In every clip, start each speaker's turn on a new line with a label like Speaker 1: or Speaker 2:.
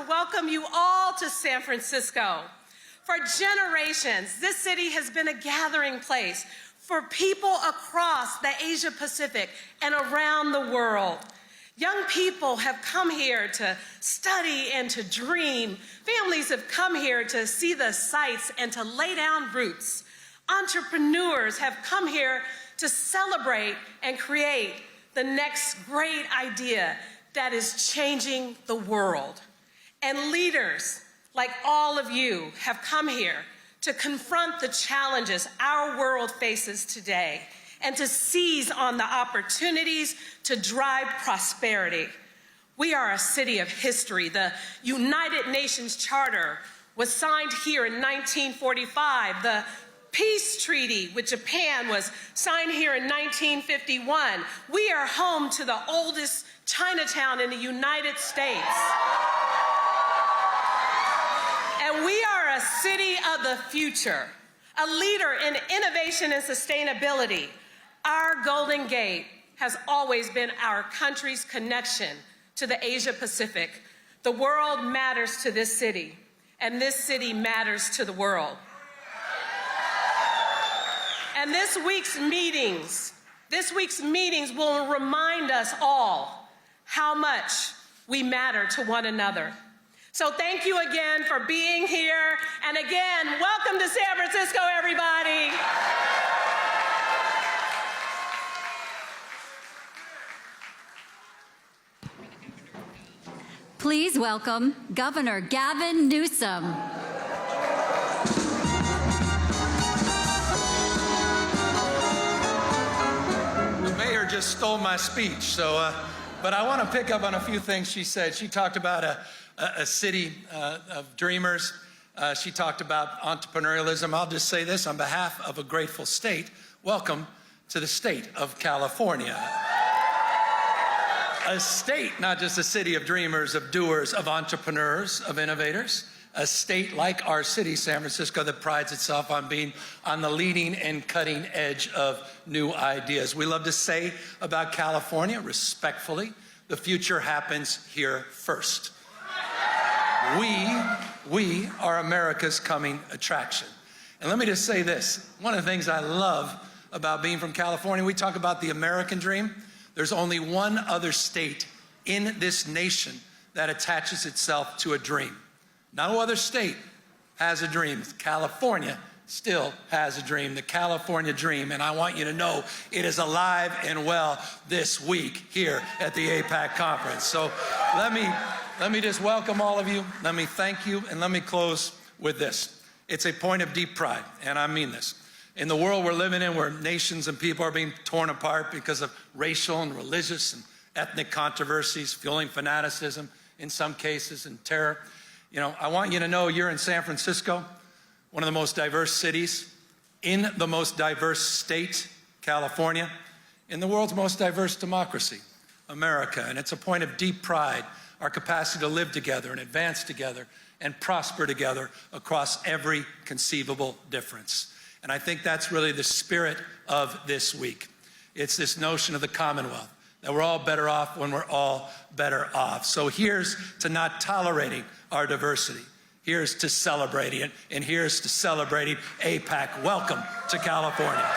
Speaker 1: welcome you all to San Francisco. For generations, this city has been a gathering place for people across the Asia Pacific and around the world. Young people have come here to study and to dream. Families have come here to see the sights and to lay down roots. Entrepreneurs have come here to celebrate and create the next great idea that is changing the world. And leaders like all of you have come here to confront the challenges our world faces today and to seize on the opportunities to drive prosperity. We are a city of history. The United Nations Charter was signed here in 1945. The Peace Treaty with Japan was signed here in 1951. We are home to the oldest Chinatown in the United States. And we are a city of the future, a leader in innovation and sustainability. Our Golden Gate has always been our country's connection to the Asia Pacific. The world matters to this city, and this city matters to the world. And this week's meetings will remind us all how much we matter to one another. So thank you again for being here. And again, welcome to San Francisco, everybody.
Speaker 2: Please welcome Governor Gavin Newsom.
Speaker 3: The mayor just stole my speech, but I want to pick up on a few things she said. She talked about a city of dreamers. She talked about entrepreneurialism. I'll just say this on behalf of a grateful state. Welcome to the state of California. A state, not just a city of dreamers, of doers, of entrepreneurs, of innovators. A state like our city, San Francisco, that prides itself on being on the leading and cutting edge of new ideas. We love to say about California, respectfully, the future happens here first. We are America's coming attraction. And let me just say this. One of the things I love about being from California, we talk about the American dream. There's only one other state in this nation that attaches itself to a dream. No other state has a dream. California still has a dream, the California dream. And I want you to know it is alive and well this week here at the APEC conference. So let me just welcome all of you. Let me thank you, and let me close with this. It's a point of deep pride, and I mean this. In the world we're living in, where nations and people are being torn apart because of racial and religious and ethnic controversies, fueling fanaticism in some cases, and terror, I want you to know you're in San Francisco, one of the most diverse cities, in the most diverse state, California, in the world's most diverse democracy, America. And it's a point of deep pride, our capacity to live together and advance together and prosper together across every conceivable difference. And I think that's really the spirit of this week. It's this notion of the Commonwealth, that we're all better off when we're all better off. So here's to not tolerating our diversity. Here's to celebrating it, and here's to celebrating APEC. Welcome to California.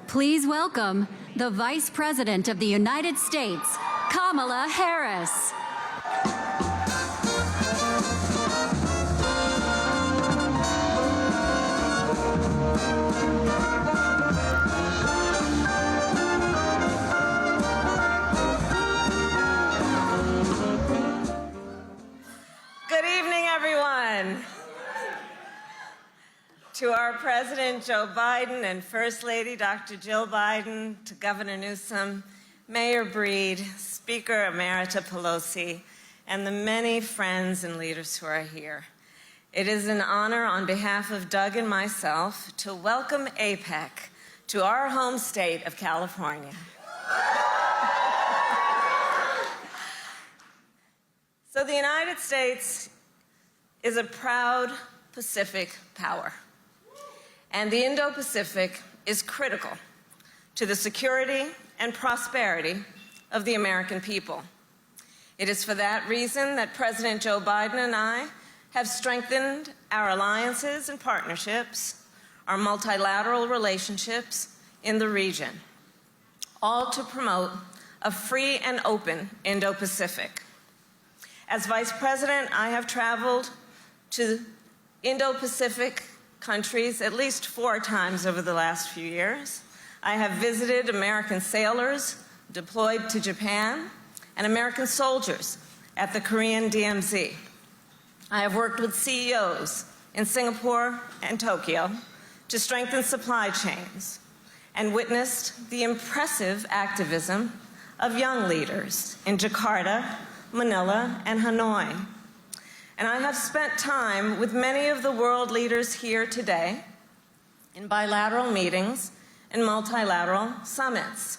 Speaker 2: Please welcome the Vice President of the United States, Kamala Harris.
Speaker 4: To our President Joe Biden and First Lady Dr. Jill Biden, to Governor Newsom, Mayor Breed, Speaker Emerita Pelosi, and the many friends and leaders who are here. It is an honor on behalf of Doug and myself to welcome APEC to our home state of California. So the United States is a proud Pacific power. And the Indo-Pacific is critical to the security and prosperity of the American people. It is for that reason that President Joe Biden and I have strengthened our alliances and partnerships, our multilateral relationships in the region, all to promote a free and open Indo-Pacific. As Vice President, I have traveled to Indo-Pacific countries at least 4 times over the last few years. I have visited American sailors deployed to Japan and American soldiers at the Korean DMZ. I have worked with CEOs in Singapore and Tokyo to strengthen supply chains and witnessed the impressive activism of young leaders in Jakarta, Manila, and Hanoi. And I have spent time with many of the world leaders here today in bilateral meetings and multilateral summits,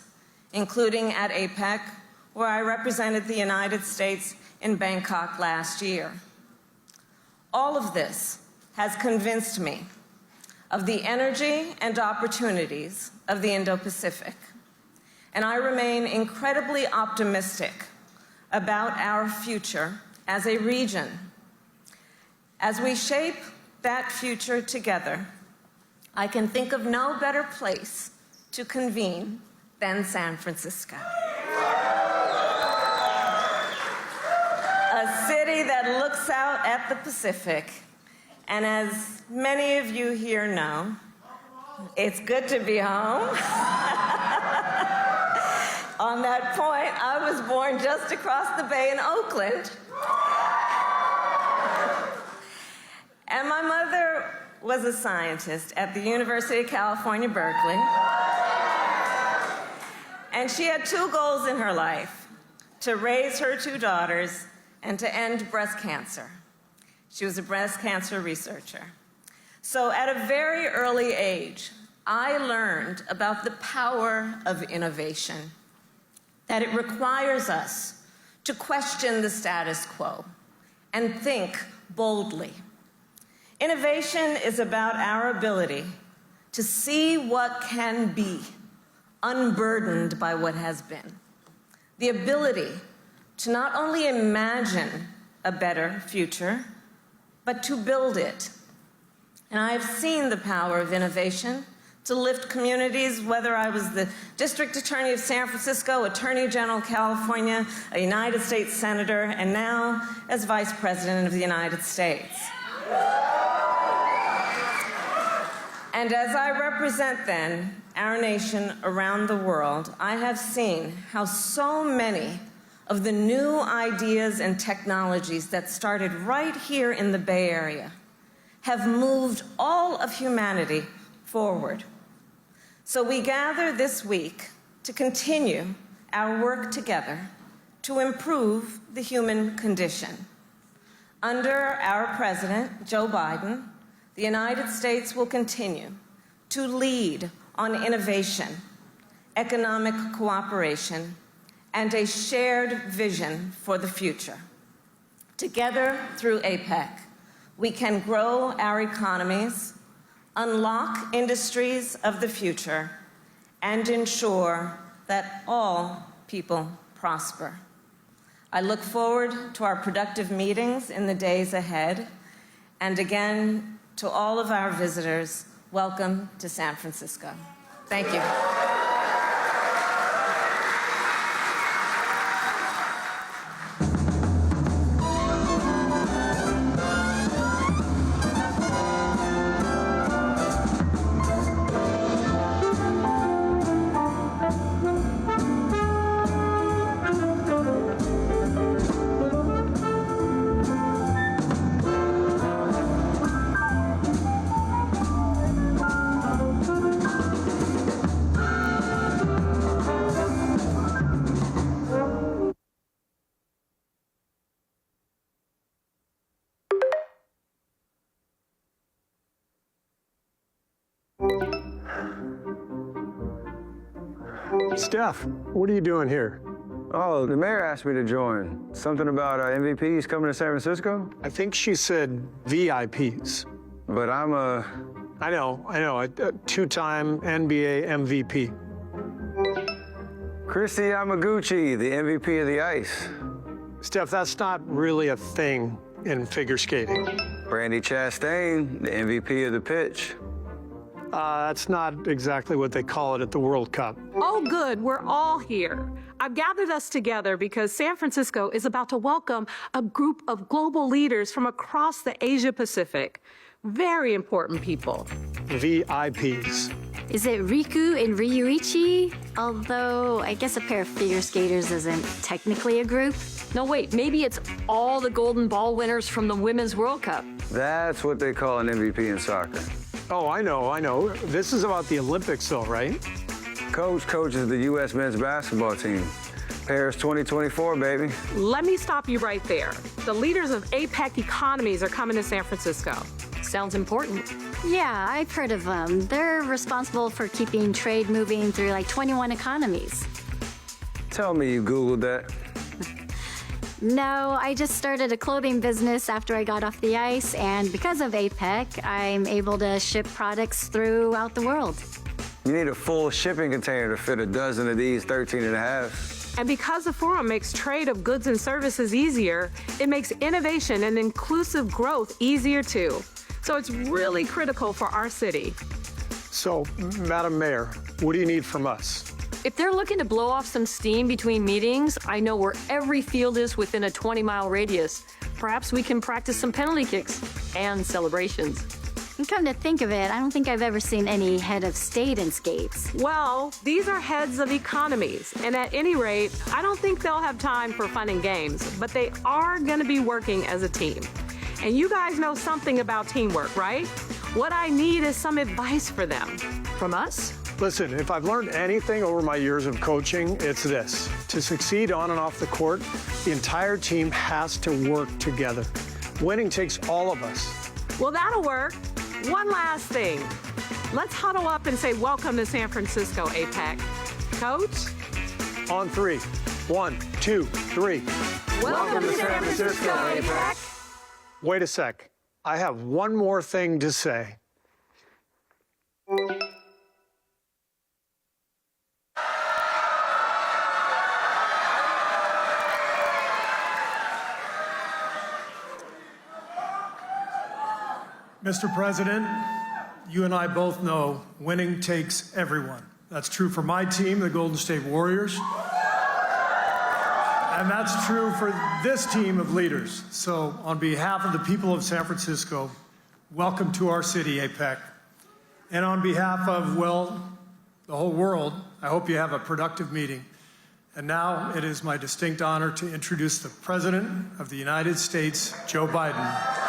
Speaker 4: including at APEC, where I represented the United States in Bangkok last year. All of this has convinced me of the energy and opportunities of the Indo-Pacific, and I remain incredibly optimistic about our future as a region. As we shape that future together, I can think of no better place to convene than San Francisco. A city that looks out at the Pacific, and as many of you here know, it's good to be home. On that point, I was born just across the bay in Oakland. And my mother was a scientist at the University of California, Berkeley. And she had 2 goals in her life: to raise her 2 daughters and to end breast cancer. She was a breast cancer researcher. So at a very early age, I learned about the power of innovation, that it requires us to question the status quo and think boldly. Innovation is about our ability to see what can be, unburdened by what has been. The ability to not only imagine a better future, but to build it. And I have seen the power of innovation to lift communities, whether I was the District Attorney of San Francisco, Attorney General of California, a United States Senator, and now as Vice President of the United States. And as I represent, then, our nation around the world, I have seen how so many of the new ideas and technologies that started right here in the Bay Area have moved all of humanity forward. So we gather this week to continue our work together to improve the human condition. Under our President, Joe Biden, the United States will continue to lead on innovation, economic cooperation, and a shared vision for the future. Together, through APEC, we can grow our economies, unlock industries of the future, and ensure that all people prosper. I look forward to our productive meetings in the days ahead, and again, to all of our visitors, welcome to San Francisco. Thank you.
Speaker 5: Steph, what are you doing here?
Speaker 6: Oh, the mayor asked me to join. Something about MVPs coming to San Francisco?
Speaker 5: I think she said VIPs.
Speaker 6: But I'm a...
Speaker 5: I know, a two-time NBA MVP.
Speaker 6: Christy Yamaguchi, the MVP of the ice.
Speaker 5: Steph, that's not really a thing in figure skating.
Speaker 6: Brandi Chastain, the MVP of the pitch.
Speaker 5: That's not exactly what they call it at the World Cup.
Speaker 7: Oh, good. We're all here. I've gathered us together because San Francisco is about to welcome a group of global leaders from across the Asia Pacific. Very important people.
Speaker 5: VIPs.
Speaker 2: Is it Riku and Ryuichi? Although I guess a pair of figure skaters isn't technically a group.
Speaker 8: No, wait, maybe it's all the golden ball winners from the Women's World Cup.
Speaker 6: That's what they call an MVP in soccer.
Speaker 5: Oh, I know. This is about the Olympics, though, right?
Speaker 6: Coach coaches the U.S. men's basketball team. Paris 2024, baby.
Speaker 7: Let me stop you right there. The leaders of APEC economies are coming to San Francisco.
Speaker 8: Sounds important.
Speaker 2: Yeah, I've heard of them. They're responsible for keeping trade moving through like 21 economies.
Speaker 6: Tell me you Googled that.
Speaker 2: No, I just started a clothing business after I got off the ice, and because of APEC, I'm able to ship products throughout the world.
Speaker 6: You need a full shipping container to fit a dozen of these 13 and a half.
Speaker 7: And because the forum makes trade of goods and services easier, it makes innovation and inclusive growth easier too. So it's really critical for our city.
Speaker 5: So, Madam Mayor, what do you need from us?
Speaker 8: If they're looking to blow off some steam between meetings, I know where every field is within a 20-mile radius. Perhaps we can practice some penalty kicks and celebrations.
Speaker 2: And come to think of it, I don't think I've ever seen any head of state in skates.
Speaker 7: Well, these are heads of economies, and at any rate, I don't think they'll have time for fun and games, but they are going to be working as a team. And you guys know something about teamwork, right? What I need is some advice for them.
Speaker 8: From us?
Speaker 5: Listen, if I've learned anything over my years of coaching, it's this. To succeed on and off the court, the entire team has to work together. Winning takes all of us.
Speaker 7: Well, that'll work. One last thing. Let's huddle up and say welcome to San Francisco, APEC. Coach?
Speaker 5: On three. 1, 2, 3.
Speaker 7: Welcome to San Francisco, APEC.
Speaker 5: Wait a sec. I have one more thing to say.
Speaker 9: Mr. President, you and I both know winning takes everyone. That's true for my team, the Golden State Warriors. And that's true for this team of leaders. So on behalf of the people of San Francisco, welcome to our city, APEC. And on behalf of, well, the whole world, I hope you have a productive meeting. And now it is my distinct honor to introduce the President of the United States, Joe Biden.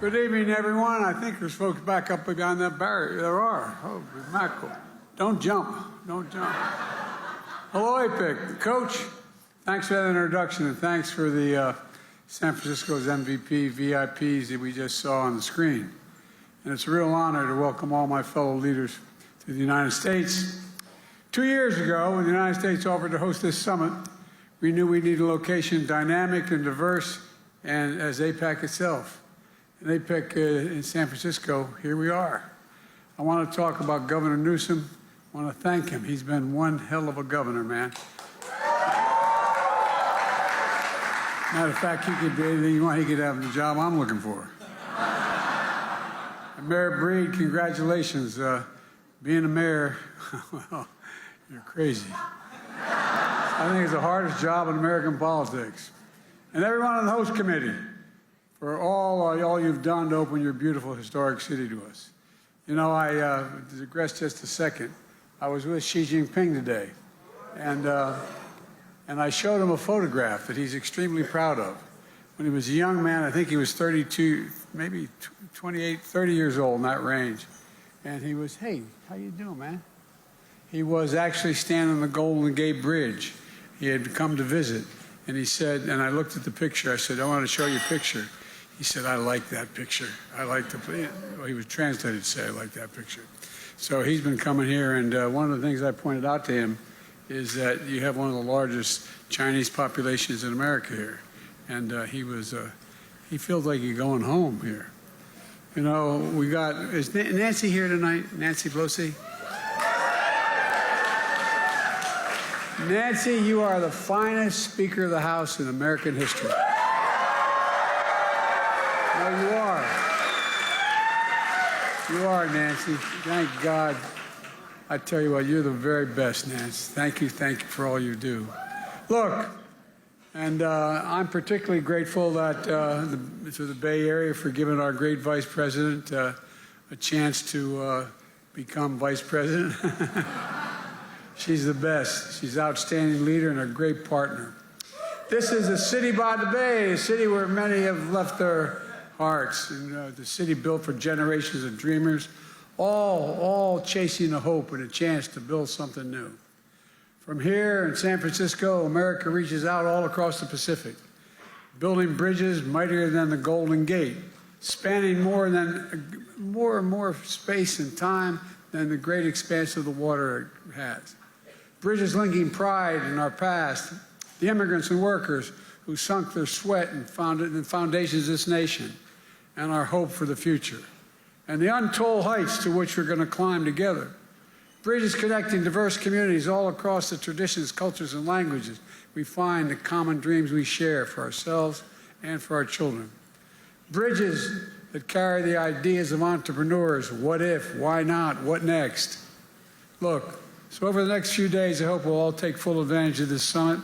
Speaker 10: Good evening, everyone. I think there's folks back up behind that barrier. There are. Oh, mackerel. Don't jump. Don't jump. Hello, APEC. Coach, thanks for that introduction, and thanks for the San Francisco's MVP VIPs that we just saw on the screen. And it's a real honor to welcome all my fellow leaders to the United States. 2 years ago, when the United States offered to host this summit, we knew we needed a location dynamic and diverse, and as APEC itself. And APEC in San Francisco, here we are. I want to talk about Governor Newsom. I want to thank him. He's been one hell of a governor, man. Matter of fact, he could do anything you want. He could have the job I'm looking for. And Mayor Breed, congratulations. Being a mayor, well, you're crazy. I think it's the hardest job in American politics. And everyone on the host committee, for all you've done to open your beautiful historic city to us. You know, I digress just a second. I was with Xi Jinping today, and I showed him a photograph that he's extremely proud of. When he was a young man, I think he was 32, maybe 28, 30 years old, in that range. and he was, hey, how you doing, man? He was actually standing on the Golden Gate Bridge. He had come to visit, and he said, and I looked at the picture, I said, I want to show you a picture. He said, I like that picture. I like the, well, he was translated to say, I like that picture. So he's been coming here, and one of the things I pointed out to him is that you have one of the largest Chinese populations in America here. And he feels like he's going home here. You know, we got, is Nancy here tonight? Nancy Pelosi? Nancy, you are the finest Speaker of the House in American history. No, you are. You are, Nancy. Thank God. I tell you what, you're the very best, Nancy. Thank you for all you do. Look, and I'm particularly grateful that to the Bay Area for giving our great Vice President a chance to become Vice President. She's the best. She's an outstanding leader and a great partner. This is a city by the bay, a city where many have left their hearts, and the city built for generations of dreamers, all chasing a hope and a chance to build something new. From here in San Francisco, America reaches out all across the Pacific, building bridges mightier than the Golden Gate, spanning more and more space and time than the great expanse of the water has. Bridges linking pride in our past, the immigrants and workers who sunk their sweat and founded the foundations of this nation, and our hope for the future, and the untold heights to which we're going to climb together. Bridges connecting diverse communities all across the traditions, cultures, and languages. We find the common dreams we share for ourselves and for our children. Bridges that carry the ideas of entrepreneurs. What if? Why not? What next? Look, so over the next few days, I hope we'll all take full advantage of this summit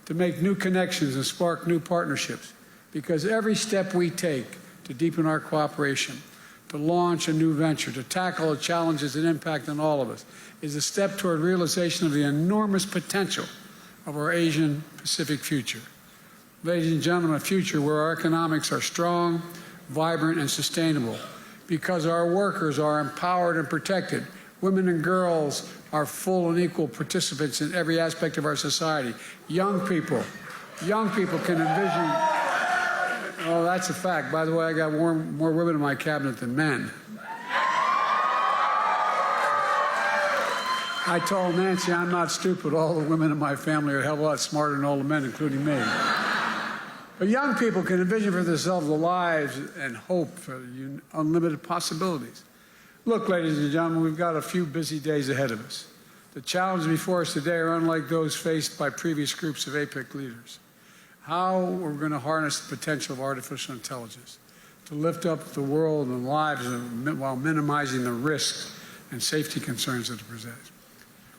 Speaker 10: to make new connections and spark new partnerships, because every step we take to deepen our cooperation, to launch a new venture, to tackle the challenges that impact on all of us, is a step toward realization of the enormous potential of our Asian Pacific future. Ladies and gentlemen, a future where our economics are strong, vibrant, and sustainable, because our workers are empowered and protected. Women and girls are full and equal participants in every aspect of our society. Young people can envision. Oh, that's a fact. By the way, I got more women in my cabinet than men. I told Nancy I'm not stupid. All the women in my family are a hell of a lot smarter than all the men, including me. But young people can envision for themselves the lives and hope for unlimited possibilities. Look, ladies and gentlemen, we've got a few busy days ahead of us. The challenges before us today are unlike those faced by previous groups of APEC leaders. How we're going to harness the potential of artificial intelligence to lift up the world and lives while minimizing the risks and safety concerns that it presents.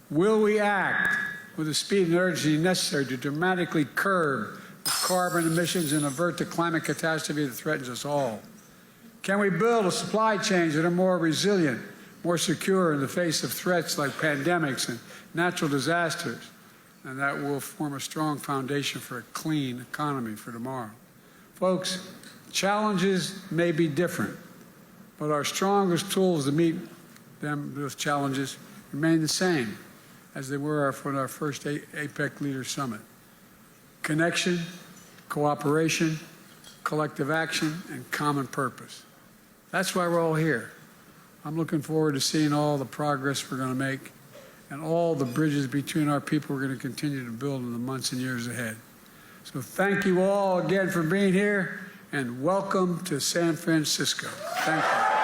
Speaker 10: Will we act with the speed and urgency necessary to dramatically curb the carbon emissions and avert the climate catastrophe that threatens us all? Can we build a supply chains that are more resilient, more secure in the face of threats like pandemics and natural disasters? And that will form a strong foundation for a clean economy for tomorrow. Folks, challenges may be different, but our strongest tools to meet those challenges remain the same as they were for our first APEC Leaders Summit. Connection, cooperation, collective action, and common purpose. That's why we're all here. I'm looking forward to seeing all the progress we're going to make and all the bridges between our people we're going to continue to build in the months and years ahead. So thank you all again for being here, and welcome to San Francisco. Thank you.